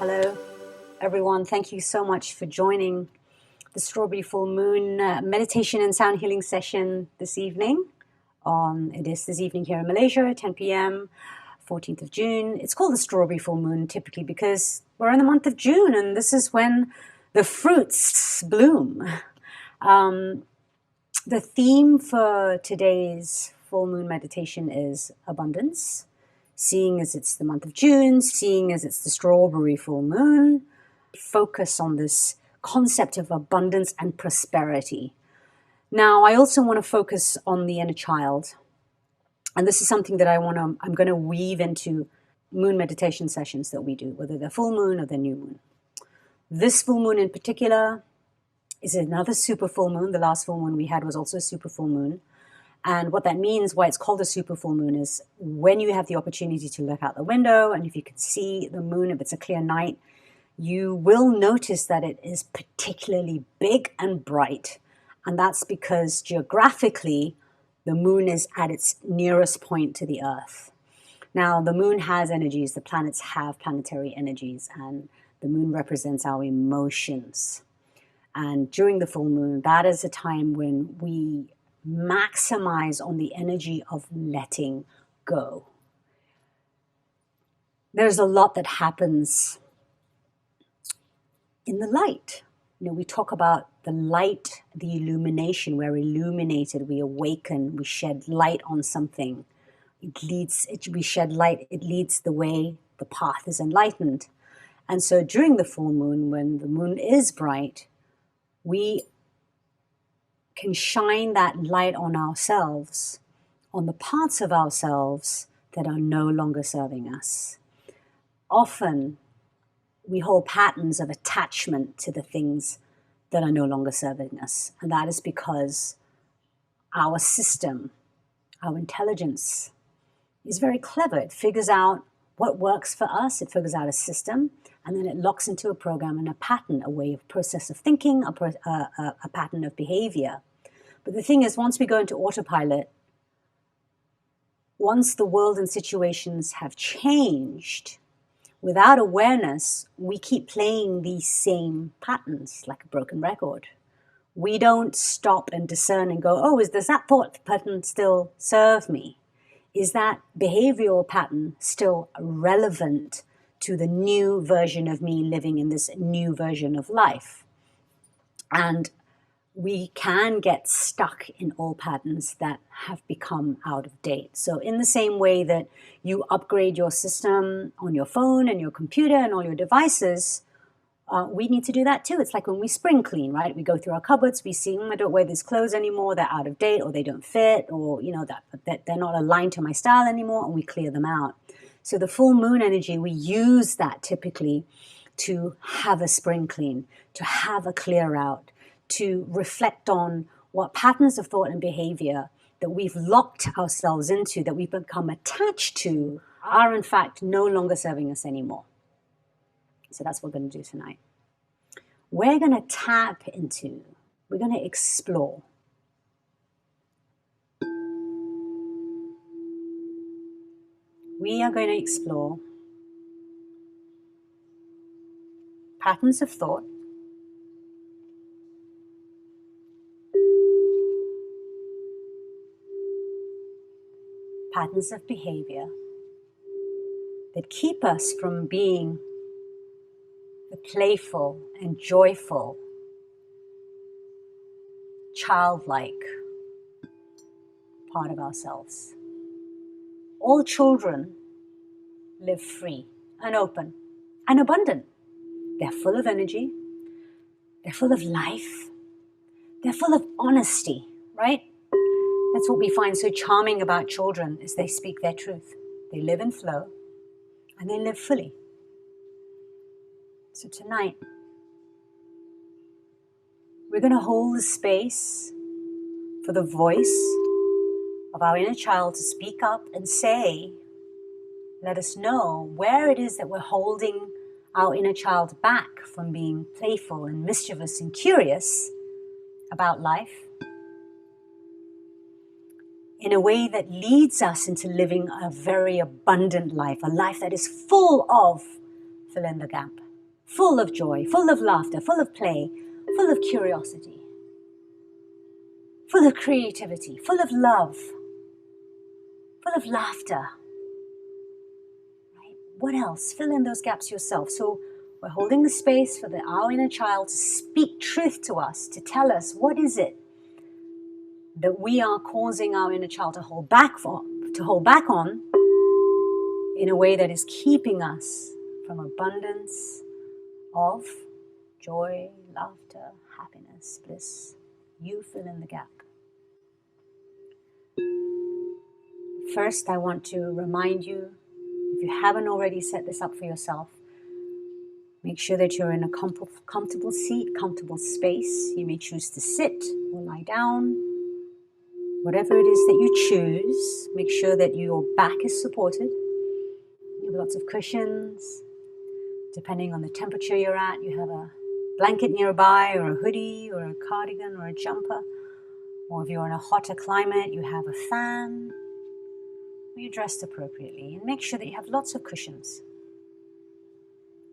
Hello, everyone. Thank you so much for joining the Strawberry Full Moon meditation and sound healing session this evening. It is this evening here in Malaysia, 10 p.m., 14th of June. It's called the Strawberry Full Moon typically because we're in the month of June and this is when the fruits bloom. The theme for today's full moon meditation is abundance. Seeing as it's the month of June, seeing as it's the strawberry full moon, focus on this concept of abundance and prosperity. Now, I also want to focus on the inner child. And this is something that I'm going to weave into moon meditation sessions that we do, whether they're full moon or they're new moon. This full moon in particular is another super full moon. The last full moon we had was also a super full moon. And what that means, why it's called a super full moon, is when you have the opportunity to look out the window and if you can see the moon, if it's a clear night, you will notice that it is particularly big and bright. And that's because geographically, the moon is at its nearest point to the Earth. Now, the moon has energies, the planets have planetary energies, and the moon represents our emotions. And during the full moon, that is a time when we maximize on the energy of letting go. There's a lot that happens in the light. We talk about the light, the illumination. We're illuminated, we awaken, we shed light on something. We shed light, it leads the way, the path is enlightened. And so during the full moon, when the moon is bright, we can shine that light on ourselves, on the parts of ourselves that are no longer serving us. Often, we hold patterns of attachment to the things that are no longer serving us. And that is because our system, our intelligence is very clever. It figures out what works for us. It figures out a system, and then it locks into a program and a pattern, a way of process of thinking, a pattern of behavior. But the thing is, once we go into autopilot, once the world and situations have changed, without awareness, we keep playing these same patterns like a broken record. We don't stop and discern and go, oh, does that thought pattern still serve me? Is that behavioral pattern still relevant to the new version of me living in this new version of life? And we can get stuck in old patterns that have become out of date. So in the same way that you upgrade your system on your phone and your computer and all your devices, we need to do that too. It's like when we spring clean, right? We go through our cupboards, we see, I don't wear these clothes anymore, they're out of date, or they don't fit, or that they're not aligned to my style anymore, and we clear them out. So the full moon energy, we use that typically to have a spring clean, to have a clear out, to reflect on what patterns of thought and behavior that we've locked ourselves into, that we've become attached to, are in fact no longer serving us anymore. So that's what we're going to do tonight. We're going to tap into, we're going to explore we are going to explore patterns of thought, patterns of behavior that keep us from being the playful and joyful, childlike part of ourselves. All children live free and open and abundant. They're full of energy. They're full of life. They're full of honesty, right? That's what we find so charming about children, is they speak their truth. They live in flow and they live fully. So tonight, we're going to hold the space for the voice of our inner child to speak up and say, let us know where it is that we're holding our inner child back from being playful and mischievous and curious about life in a way that leads us into living a very abundant life, a life that is full of fill in the gap. full of joy, full of laughter, full of play, full of curiosity, full of creativity, full of love, full of laughter. Right? What else? Fill in those gaps yourself. So we're holding the space for our inner child to speak truth to us, to tell us what is it that we are causing our inner child to hold back on in a way that is keeping us from abundance of joy, laughter, happiness, bliss. You fill in the gap. First, I want to remind you, if you haven't already set this up for yourself, make sure that you're in a comfortable seat, comfortable space. You may choose to sit or lie down. Whatever it is that you choose, make sure that your back is supported. You have lots of cushions. Depending on the temperature you're at, you have a blanket nearby, or a hoodie, or a cardigan, or a jumper. Or if you're in a hotter climate, you have a fan. You're dressed appropriately, and make sure that you have lots of cushions.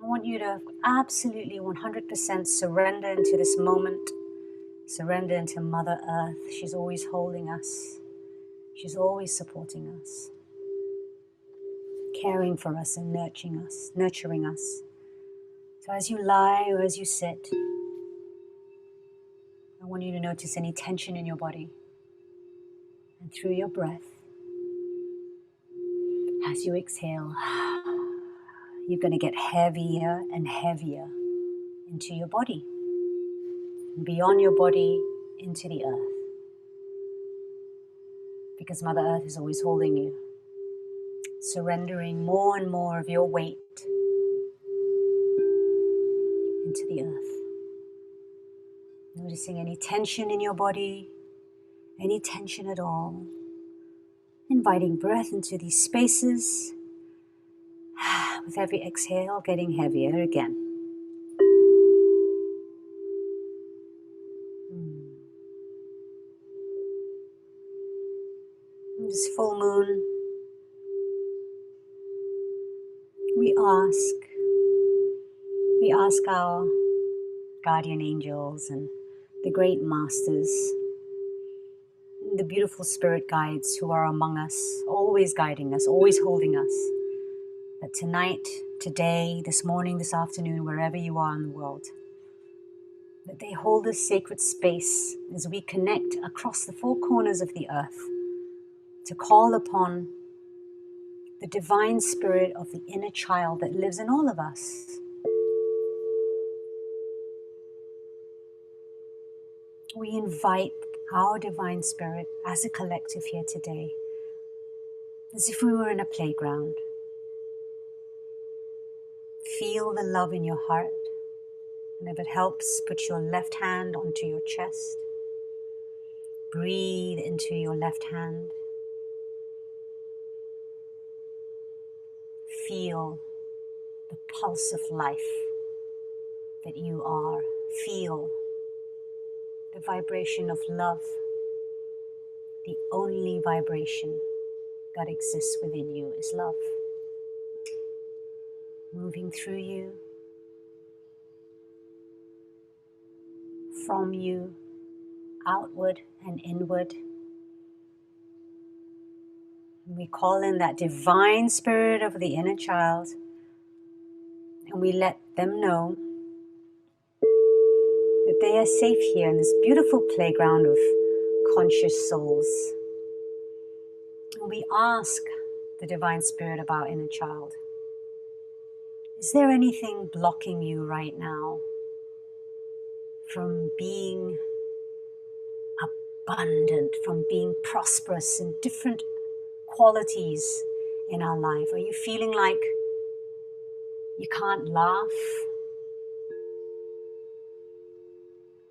I want you to absolutely 100% surrender into this moment. Surrender into Mother Earth. She's always holding us. She's always supporting us, caring for us and nurturing us. So as you lie or as you sit, I want you to notice any tension in your body. And through your breath, as you exhale, you're going to get heavier and heavier into your body, and beyond your body into the earth. Because Mother Earth is always holding you, surrendering more and more of your weight into the earth. Noticing any tension in your body, any tension at all. Inviting breath into these spaces. With every exhale, getting heavier again. This full moon, we ask our guardian angels and the great masters, the beautiful spirit guides who are among us, always guiding us, always holding us, that tonight, today, this morning, this afternoon, wherever you are in the world, that they hold this sacred space as we connect across the four corners of the earth to call upon the divine spirit of the inner child that lives in all of us. We invite our divine spirit as a collective here today, as if we were in a playground. Feel the love in your heart, and if it helps, put your left hand onto your chest. Breathe into your left hand. Feel the pulse of life that you are. Feel the vibration of love, the only vibration that exists within you is love. Moving through you, from you, outward and inward. We call in that divine spirit of the inner child, and we let them know that they are safe here in this beautiful playground of conscious souls. And we ask the divine spirit of our inner child, is there anything blocking you right now from being abundant, from being prosperous in different qualities in our life? Are you feeling like you can't laugh?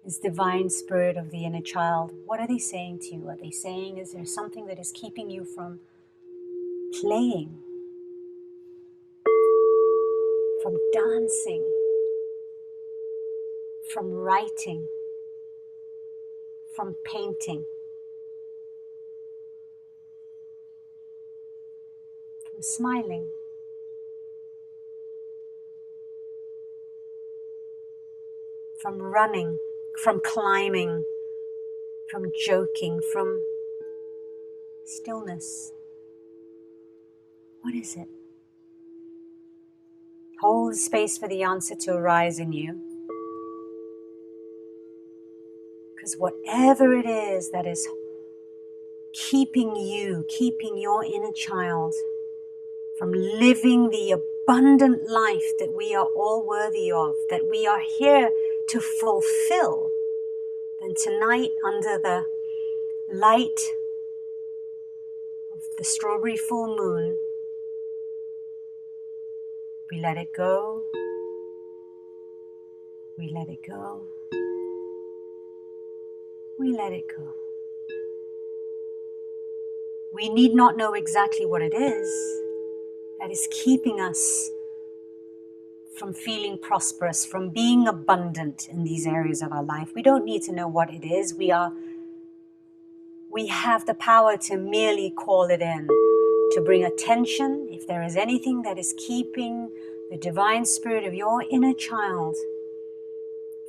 This divine spirit of the inner child, what are they saying to you? Are they saying, is there something that is keeping you from playing, from dancing, from writing, from painting, from smiling? from running, from climbing, from joking, from stillness. What is it? Hold space for the answer to arise in you. Because whatever it is that is keeping you, keeping your inner child from living the abundant life that we are all worthy of, that we are here to fulfill, then tonight, under the light of the strawberry full moon, we let it go, we let it go, we let it go. We need not know exactly what it is that is keeping us from feeling prosperous, from being abundant in these areas of our life. We don't need to know what it is. We have the power to merely call it in, to bring attention if there is anything that is keeping the divine spirit of your inner child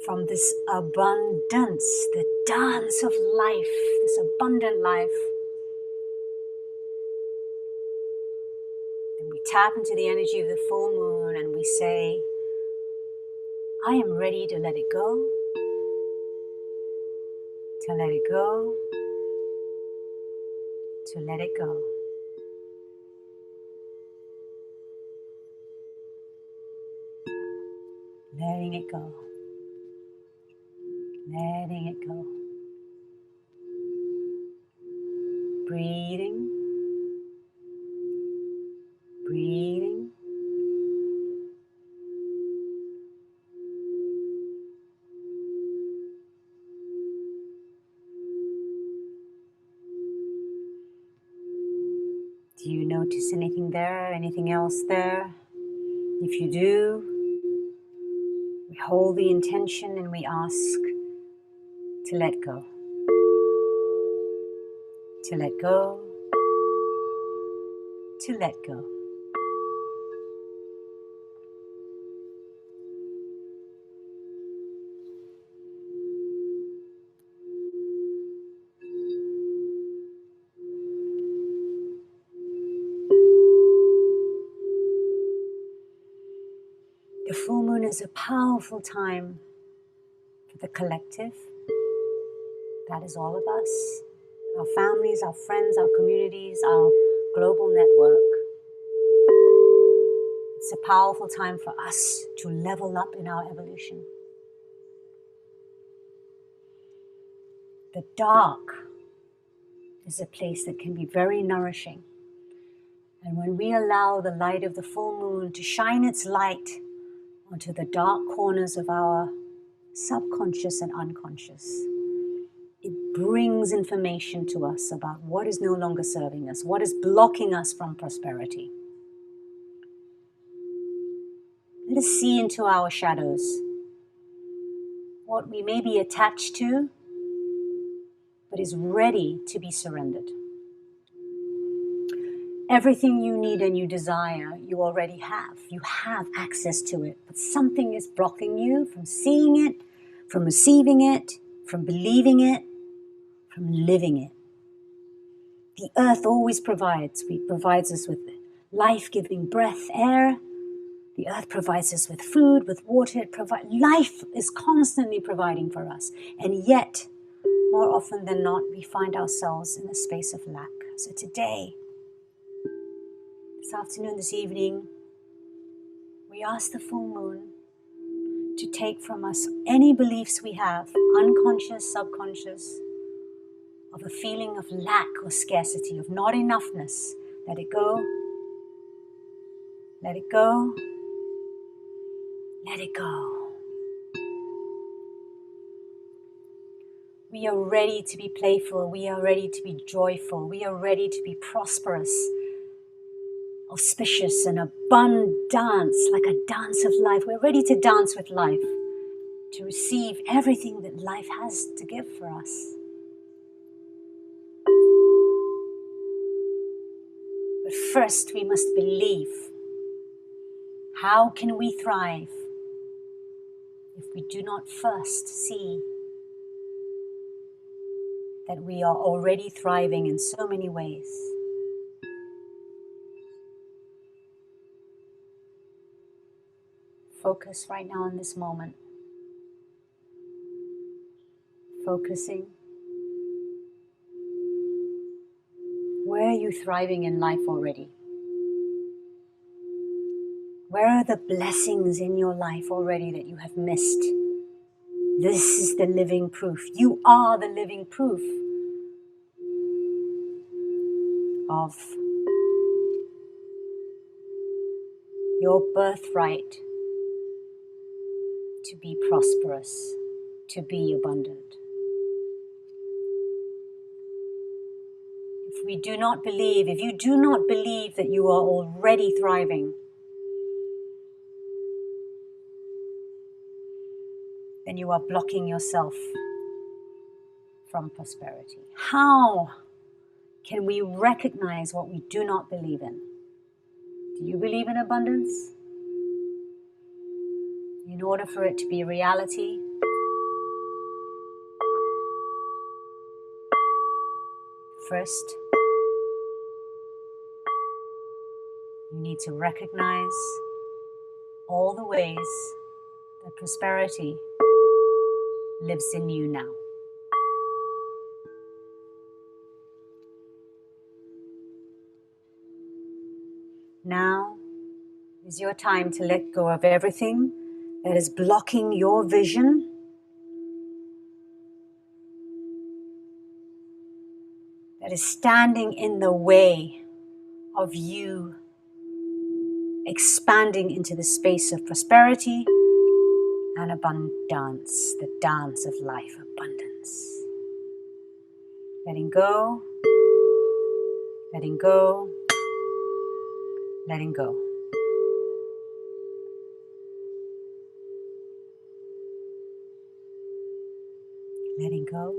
from this abundance, the dance of life, this abundant life. Then we tap into the energy of the full moon and we say, I am ready to let it go, to let it go, to let it go. Letting it go, letting it go. Breathing, breathing. Do you notice anything there, anything else there? If you do, we hold the intention and we ask to let go. To let go, to let go. The full moon is a powerful time for the collective. That is all of us, our families, our friends, our communities, our global network. It's a powerful time for us to level up in our evolution. The dark is a place that can be very nourishing. And when we allow the light of the full moon to shine its light onto the dark corners of our subconscious and unconscious, it brings information to us about what is no longer serving us, what is blocking us from prosperity. Let us see into our shadows, what we may be attached to, but is ready to be surrendered. Everything you need and you desire, you already have. You have access to it, but something is blocking you from seeing it, from receiving it, from believing it, from living it. The earth always provides. It provides us with life-giving breath, air. The earth provides us with food, with water. Life is constantly providing for us. And yet, more often than not, we find ourselves in a space of lack. So today, this afternoon, this evening, we ask the full moon to take from us any beliefs we have, unconscious, subconscious, of a feeling of lack or scarcity, of not enoughness. Let it go. Let it go. Let it go. We are ready to be playful. We are ready to be joyful. We are ready to be prosperous, auspicious and abundant, like a dance of life. We're ready to dance with life, to receive everything that life has to give for us. But first, we must believe. How can we thrive if we do not first see that we are already thriving in so many ways. Focus right now in this moment. Focusing. Where are you thriving in life already? Where are the blessings in your life already that you have missed? This is the living proof. You are the living proof of your birthright to be prosperous, to be abundant. If you do not believe that you are already thriving, then you are blocking yourself from prosperity. How can we recognize what we do not believe in? Do you believe in abundance? In order for it to be reality, first, you need to recognize all the ways that prosperity lives in you now. Now is your time to let go of everything that is blocking your vision, that is standing in the way of you expanding into the space of prosperity and abundance, the dance of life, abundance. Letting go, letting go, letting go. Letting go,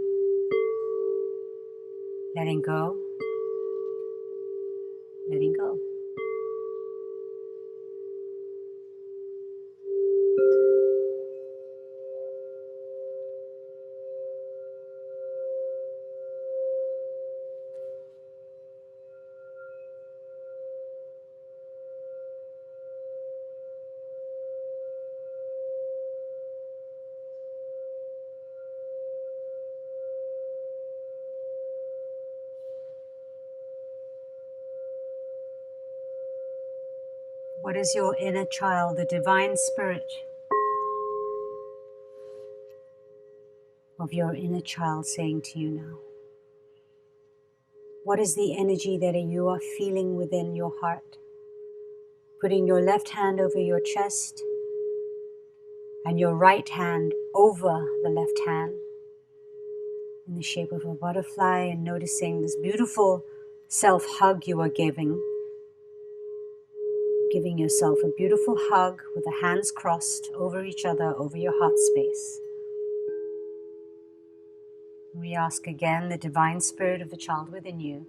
letting go, letting go. What is your inner child, the divine spirit of your inner child saying to you now? What is the energy that you are feeling within your heart? Putting your left hand over your chest and your right hand over the left hand in the shape of a butterfly, and noticing this beautiful self-hug you are giving yourself a beautiful hug with the hands crossed over each other, over your heart space. We ask again the divine spirit of the child within you.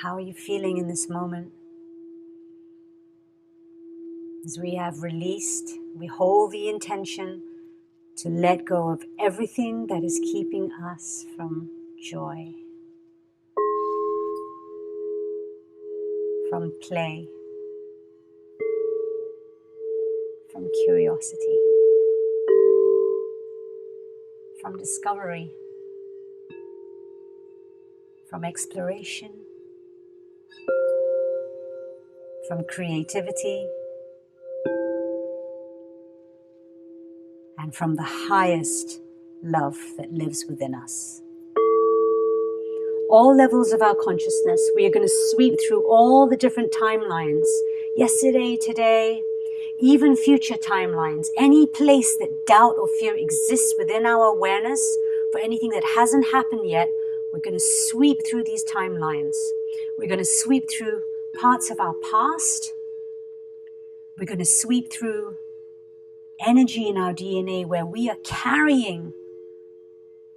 How are you feeling in this moment? As we have released, we hold the intention to let go of everything that is keeping us from joy, from play, from curiosity, from discovery, from exploration, from creativity, and from the highest love that lives within us. All levels of our consciousness, we are going to sweep through all the different timelines, yesterday, today, even future timelines, any place that doubt or fear exists within our awareness for anything that hasn't happened yet. We're going to sweep through these timelines. We're going to sweep through parts of our past. We're going to sweep through energy in our DNA where we are carrying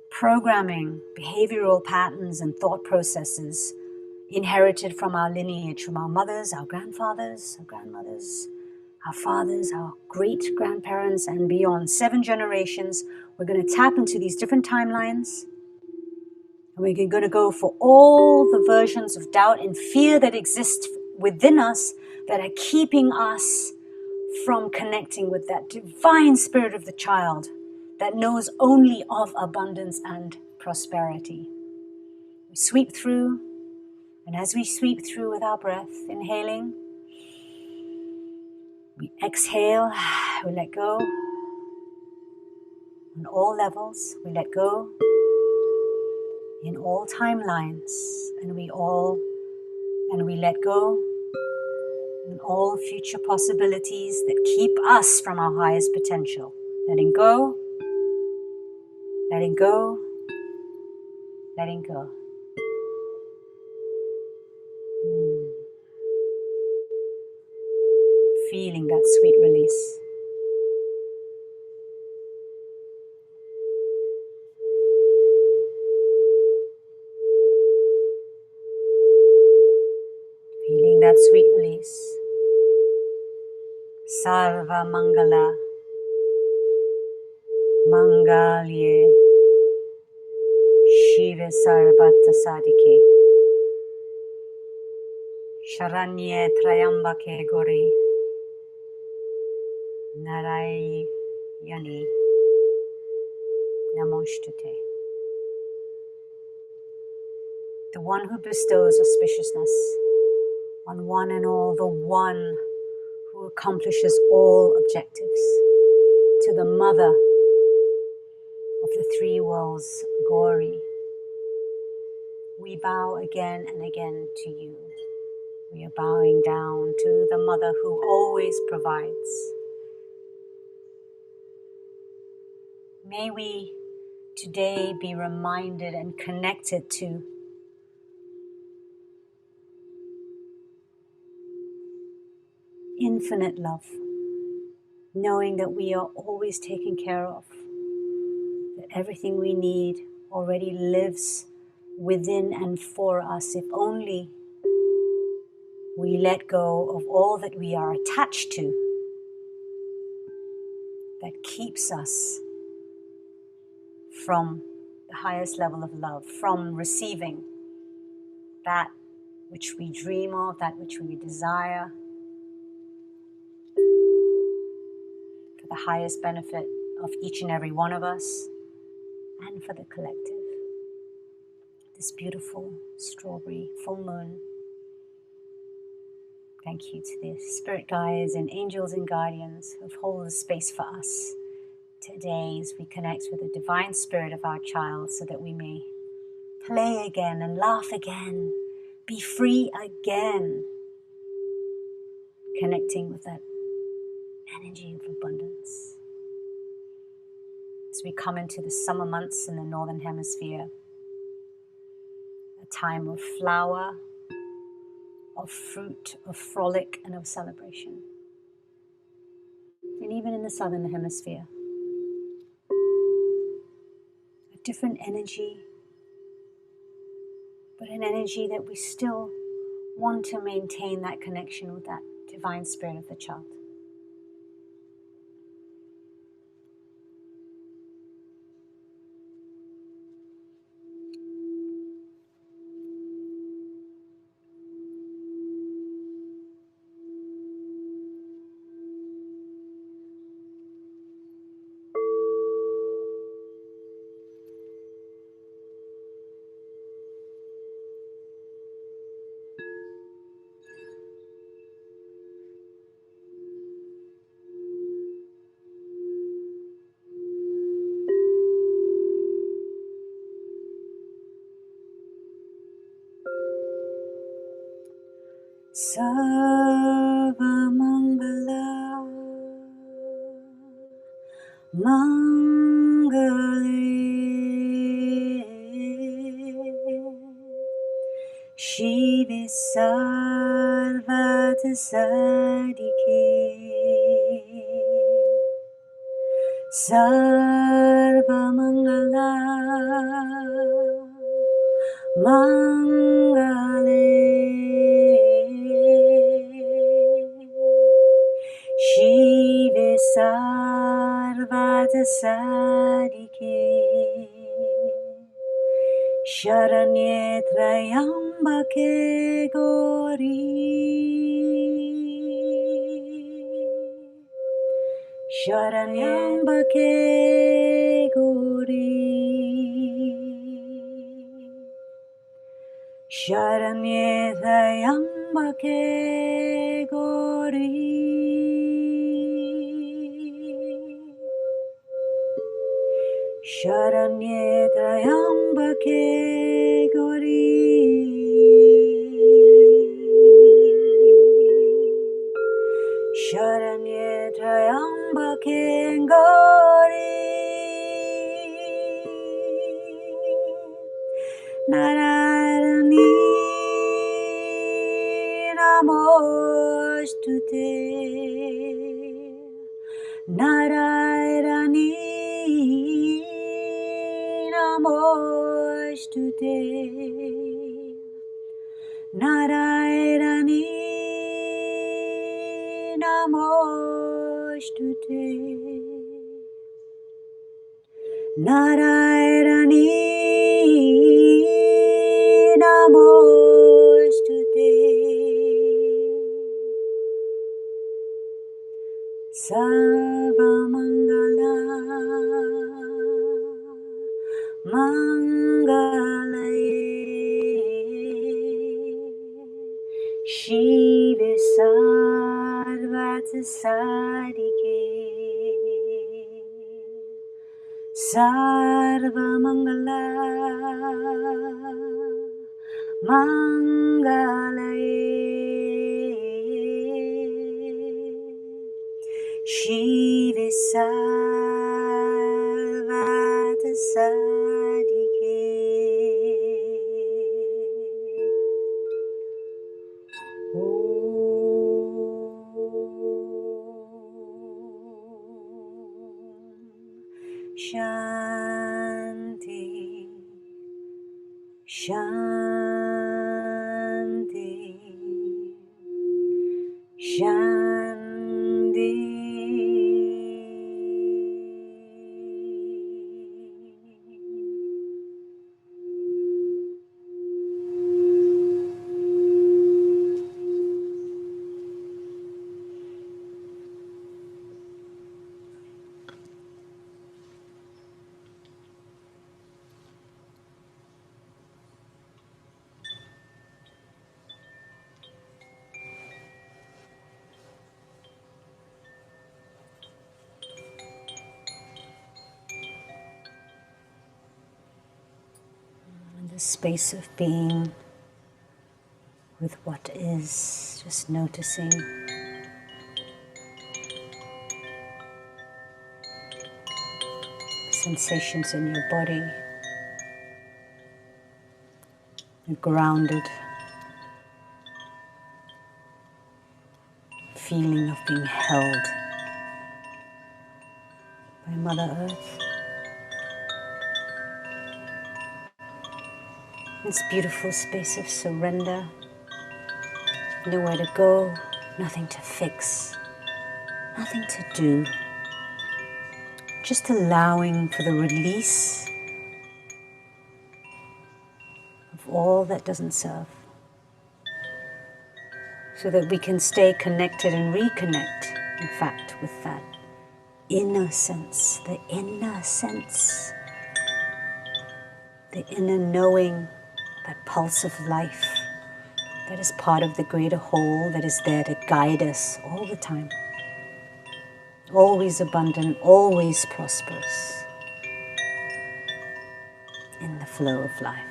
programming, behavioral patterns and thought processes inherited from our lineage, from our mothers, our grandfathers, our grandmothers, our fathers, our great-grandparents, and beyond, 7 generations. We're going to tap into these different timelines. And we're going to go for all the versions of doubt and fear that exist within us that are keeping us from connecting with that divine spirit of the child that knows only of abundance and prosperity. We sweep through, and as we sweep through with our breath, inhaling, we exhale, we let go. On all levels, we let go. In all timelines, and we let go in all future possibilities that keep us from our highest potential. Letting go, letting go, letting go. Feeling that sweet release. Feeling that sweet release. Sarva Mangala, Mangalye, Shiva Sarvata Sadike, Sharanye Trayambake Gori, Narayani Namoshtute. The one who bestows auspiciousness on one and all, the one who accomplishes all objectives, to the mother of the 3 worlds, Gauri. We bow again and again to you. We are bowing down to the mother who always provides. May we today be reminded and connected to infinite love, knowing that we are always taken care of, that everything we need already lives within and for us, if only we let go of all that we are attached to that keeps us from the highest level of love, from receiving that which we dream of, that which we desire, for the highest benefit of each and every one of us and for the collective. This beautiful strawberry full moon. Thank you to the spirit guides and angels and guardians who hold the space for us today as we connect with the divine spirit of our child so that we may play again and laugh again, be free again, connecting with that energy of abundance. As we come into the summer months in the Northern Hemisphere, a time of flower, of fruit, of frolic, and of celebration. And even in the Southern Hemisphere, a different energy, but an energy that we still want to maintain that connection with that divine spirit of the child. Sarva Mangala Mangale Shiva Sarvata Sadike Sarva Mangala Mangale sadike Sharanye Trayambake Gauri Sharanyambake Gauri Sharanye Trayambake Gauri Sharanye Trayambake Gauri Sharanye Trayambake Gauri Narayani Namostute Narayani Namostute Narayani Namostute Narayani Namostute Sarvamangala Mangalaye Shive Sarvata Sadike Sarvamangala Mangalaye Shive Sarvata Sadike Shanti Shanti Shanti the space of being with what is, just noticing sensations in your body. You're grounded, feeling of being held by Mother Earth. This beautiful space of surrender, nowhere to go, nothing to fix, nothing to do. Just allowing for the release of all that doesn't serve, so that we can stay connected and reconnect, in fact, with that inner sense, the inner knowing, that pulse of life that is part of the greater whole, that is there to guide us all the time. Always abundant, always prosperous in the flow of life.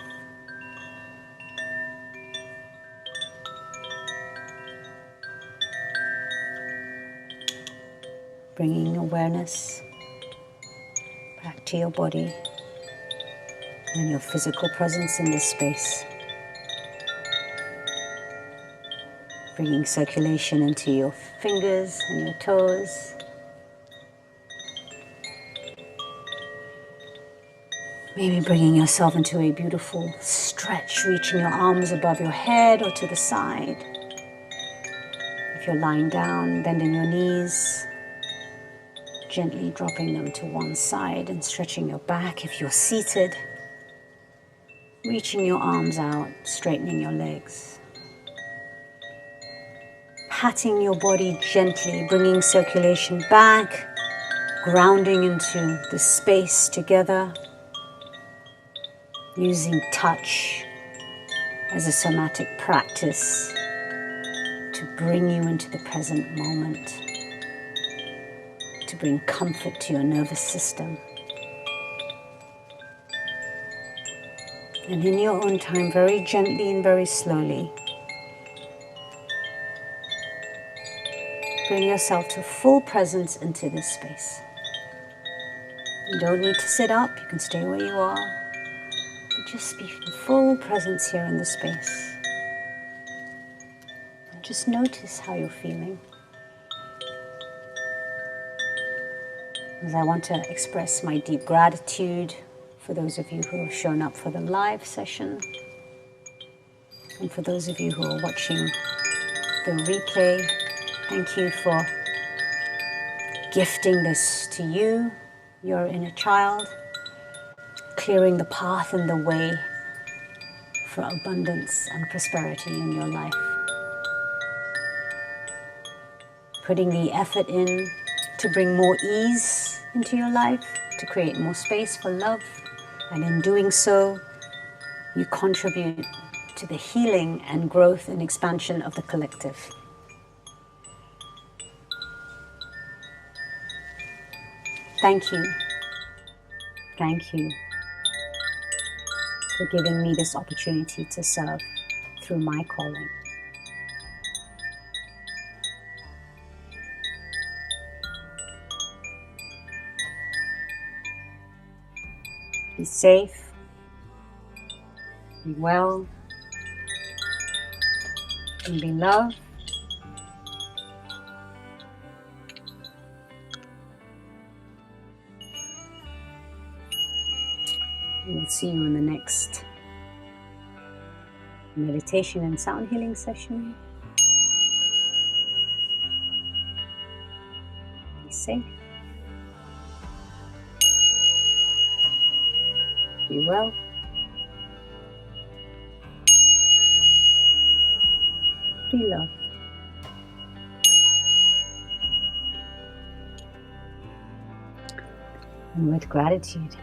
Bringing awareness back to your body and your physical presence in this space. Bringing circulation into your fingers and your toes. Maybe bringing yourself into a beautiful stretch, reaching your arms above your head or to the side. If you're lying down, bending your knees. Gently dropping them to one side and stretching your back if you're seated. Reaching your arms out, straightening your legs. Patting your body gently, bringing circulation back, grounding into the space together. Using touch as a somatic practice to bring you into the present moment, to bring comfort to your nervous system. And in your own time, very gently and very slowly, bring yourself to full presence into this space. You don't need to sit up, you can stay where you are. But just be in full presence here in the space. And just notice how you're feeling. As I want to express my deep gratitude for those of you who have shown up for the live session, and for those of you who are watching the replay, thank you for gifting this to you, your inner child, clearing the path and the way for abundance and prosperity in your life. Putting the effort in to bring more ease into your life, to create more space for love, and in doing so, you contribute to the healing and growth and expansion of the collective. Thank you. Thank you for giving me this opportunity to serve through my calling. Be safe, be well, and be loved. And we'll see you in the next meditation and sound healing session. Be safe. Be well. Be loved. And with gratitude.